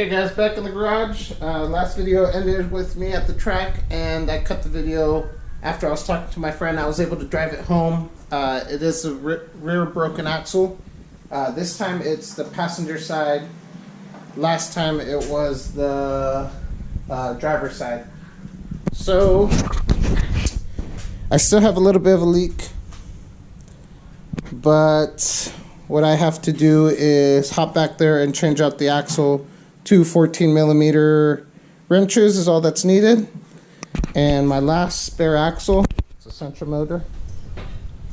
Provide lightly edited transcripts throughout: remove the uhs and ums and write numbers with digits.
Okay guys, back in the garage. Last video ended with me at the track, and I cut the video after I was talking to my friend. I was able to drive it home. It is a rear broken axle. This time it's the passenger side. Last time it was the driver's side. So I still have a little bit of a leak, but what I have to do is hop back there and change out the axle. 2 14mm wrenches is all that's needed. And my last spare axle, it's a central motor.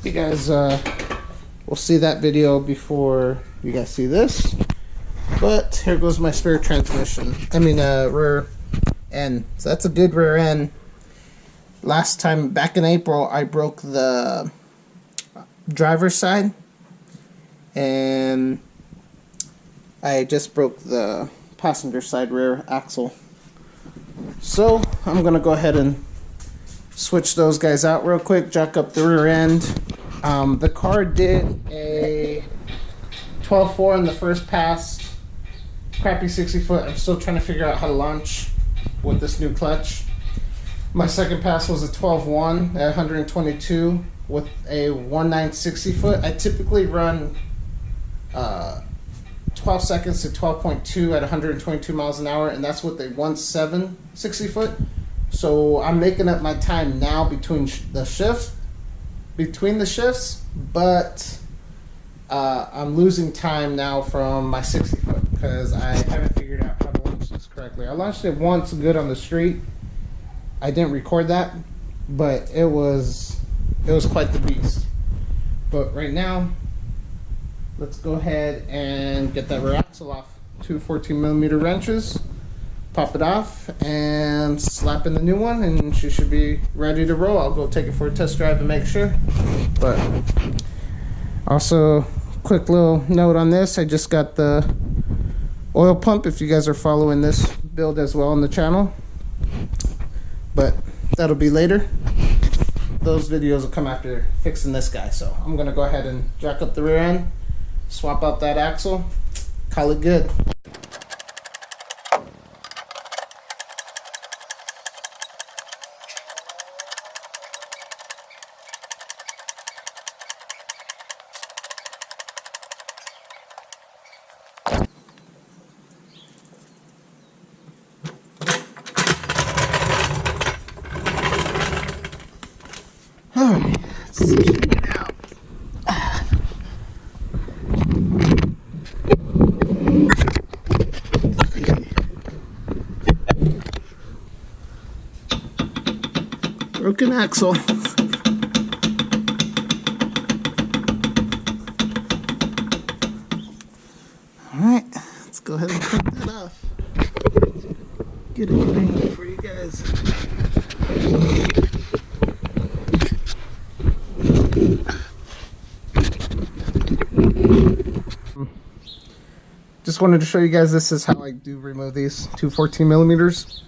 You guys will see that video before you guys see this. But here goes my spare transmission. Rear end. So that's a good rear end. Last time, back in April, I broke the driver's side. And I just broke the passenger side rear axle. So I'm gonna go ahead and switch those guys out real quick, jack up the rear end. The car did a 12.4 in the first pass, crappy 60 foot. I'm still trying to figure out how to launch with this new clutch. My second pass was a 12.1 at 122 with a 1.9 60 foot. I typically run 12 seconds to 12.2 at 122 miles an hour, and that's with a 1.7 60 foot. So I'm making up my time now between the shifts, but I'm losing time now from my 60 foot because I haven't figured out how to launch this correctly. I launched it once good on the street. I didn't record that, but it was quite the beast. But right now, let's go ahead and get that rear axle off. 2 14mm wrenches, pop it off, and slap in the new one, and she should be ready to roll. I'll go take it for a test drive and make sure. But also, quick little note on this, I just got the oil pump, if you guys are following this build as well on the channel. But that'll be later. Those videos will come after fixing this guy. So I'm gonna go ahead and jack up the rear end, swap out that axle, call it good. Alright, let's get it out. Broken axle. Alright, let's go ahead and cut that off. Get a good angle for you guys. Just wanted to show you guys, this is how I do remove these 2 14mm.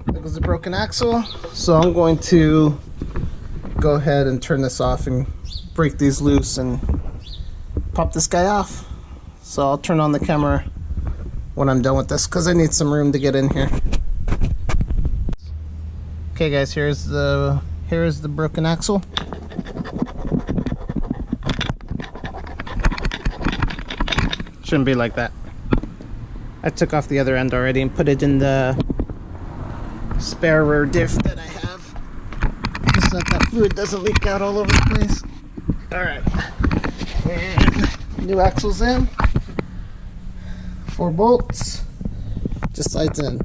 There goes the broken axle. So I'm going to go ahead and turn this off and break these loose and pop this guy off. So I'll turn on the camera when I'm done with this because I need some room to get in here. Okay guys, here's the broken axle. Shouldn't be like that. I took off the other end already and put it in the spare rear diff that I have, just so that fluid doesn't leak out all over the place. Alright, and new axle's in, 4 bolts, just slides in.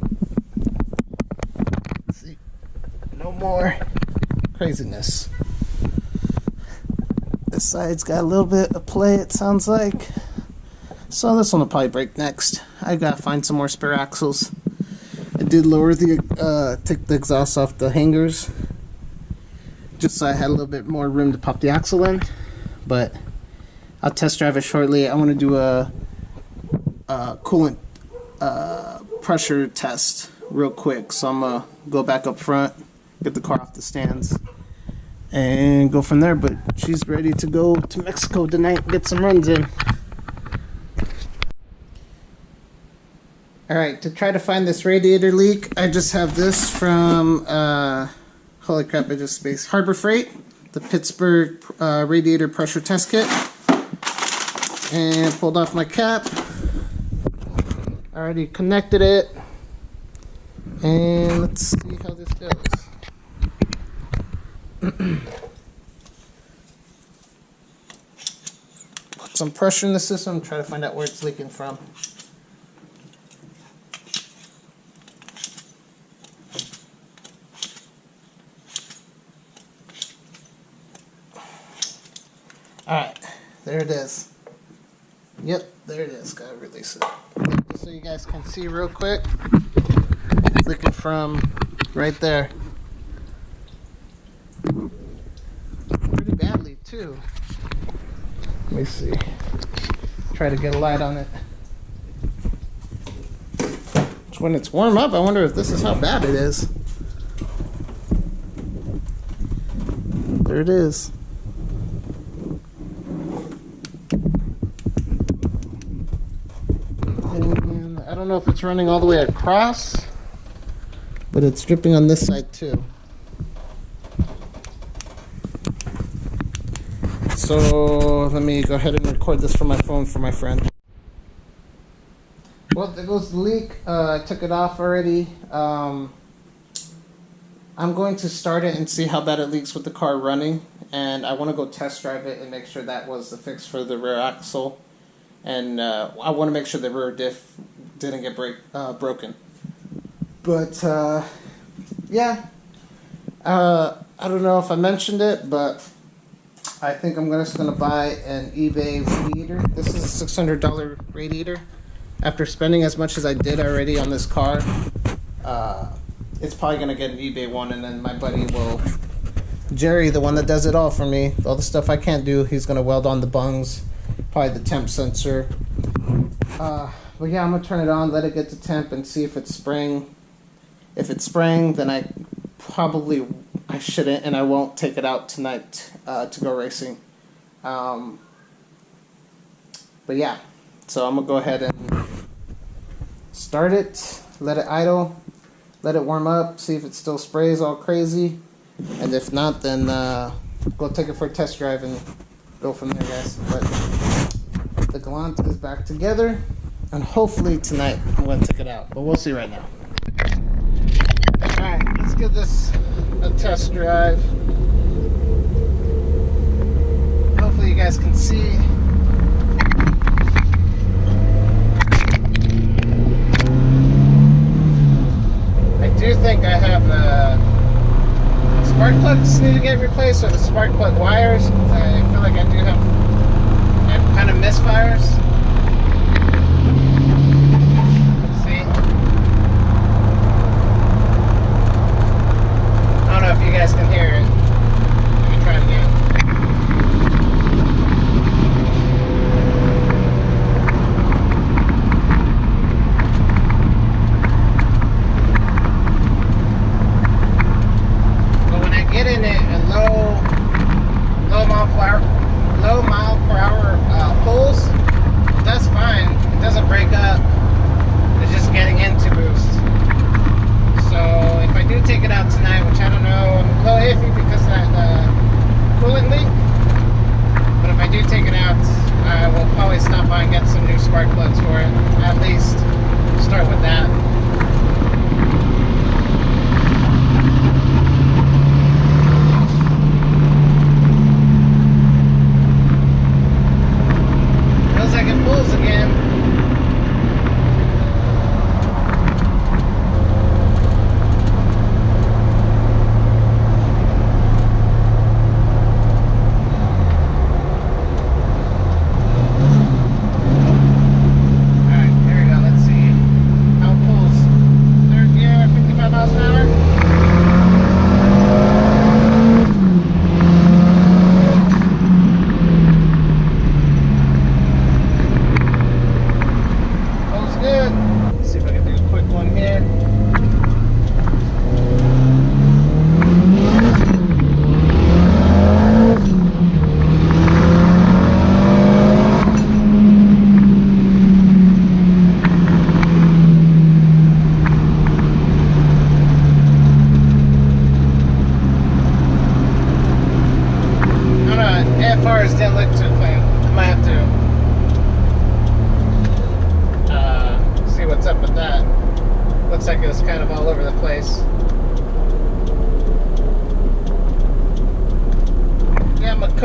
Let's see, no more craziness. This side's got a little bit of play, it sounds like. So this one will probably break next. I gotta find some more spare axles. I did lower the, take the exhaust off the hangers, just so I had a little bit more room to pop the axle in. But I'll test drive it shortly. I want to do a coolant pressure test real quick. So I'm gonna go back up front, get the car off the stands, and go from there. But she's ready to go to Mexico tonight and get some runs in. Alright, to try to find this radiator leak, I just have this from, holy crap, I just spaced, Harbor Freight, the Pittsburgh radiator pressure test kit. And pulled off my cap. Already connected it. And let's see how this goes. Put some pressure in the system, try to find out where it's leaking from. Alright, there it is. Yep, there it is. Gotta release it. Just so you guys can see real quick. It's leaking from right there. Pretty badly, too. Let me see. Try to get a light on it. When it's warm up, I wonder if this is how bad it is. There it is. And I don't know if it's running all the way across, but it's dripping on this side too. So let me go ahead and record this from my phone for my friend. Well, there goes the leak. I took it off already. I'm going to start it and see how bad it leaks with the car running. And I want to go test drive it and make sure that was the fix for the rear axle. And I want to make sure the rear diff didn't get broken. But yeah, I don't know if I mentioned it, but I think I'm just going to buy an eBay radiator. This is a $600 radiator. After spending as much as I did already on this car, it's probably going to get an eBay one, and then my buddy will, Jerry, the one that does it all for me, all the stuff I can't do, he's going to weld on the bungs, probably the temp sensor. But yeah, I'm going to turn it on, let it get to temp, and see if it's spraying. If it's spraying, then I shouldn't, and I won't take it out tonight to go racing. But yeah, so I'm going to go ahead and start it, let it idle, let it warm up, see if it still sprays all crazy, and if not, then go take it for a test drive and go from there, guys. But the Galant is back together, and hopefully tonight I'm going to take it out, but we'll see right now. Alright, let's give this a test drive. Hopefully you guys can see. I do think I have spark plugs need to get replaced, or the spark plug wires. I feel like I do have kind of misfires. See? I don't know if you guys can hear it. Let me try it again. Get in it at low mile per hour pulls, it does fine. It doesn't break up. It's just getting into boost. So if I do take it out tonight, which I don't know, I'm a little iffy because of that coolant leak. But if I do take it out, I will probably stop by and get some new spark plugs for it. At least start with that. Like it pulls again. Alright, here we go. Let's see how it pulls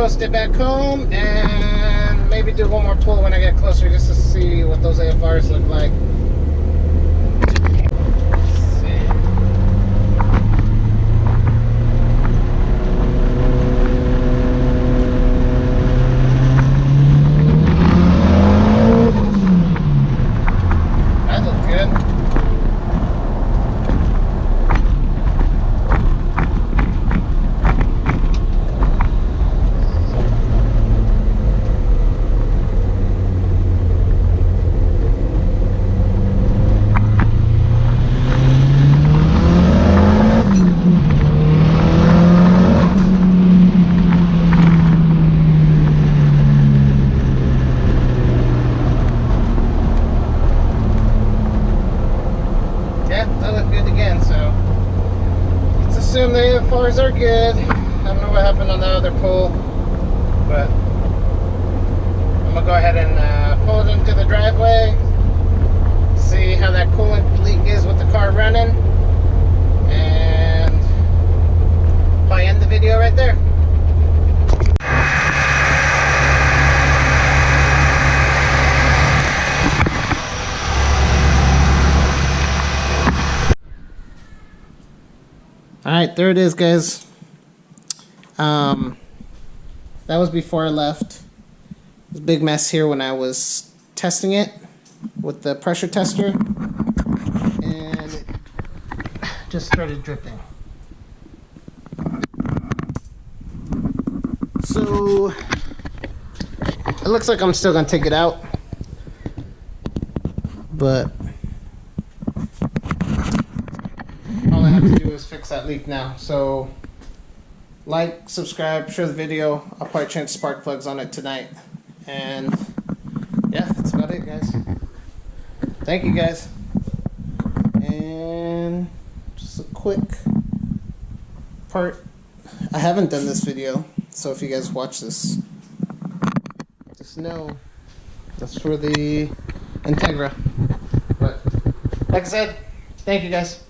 coast it back home and maybe do one more pull when I get closer just to see what those AFRs look like. Assume the AFRs are good. I don't know what happened on the other pull, but I'm gonna go ahead and pull it into the driveway, see how that coolant leak is with the car running, and probably end the video right there. Alright, there it is, guys. That was before I left. It was a big mess here when I was testing it with the pressure tester, and it just started dripping. So it looks like I'm still gonna take it out, but all I have to do is fix that leak now. So like, subscribe, share the video. I'll probably change spark plugs on it tonight. And yeah, that's about it, guys. Thank you, guys. And just a quick part. I haven't done this video, so if you guys watch this, just know that's for the Integra. But like I said, thank you, guys.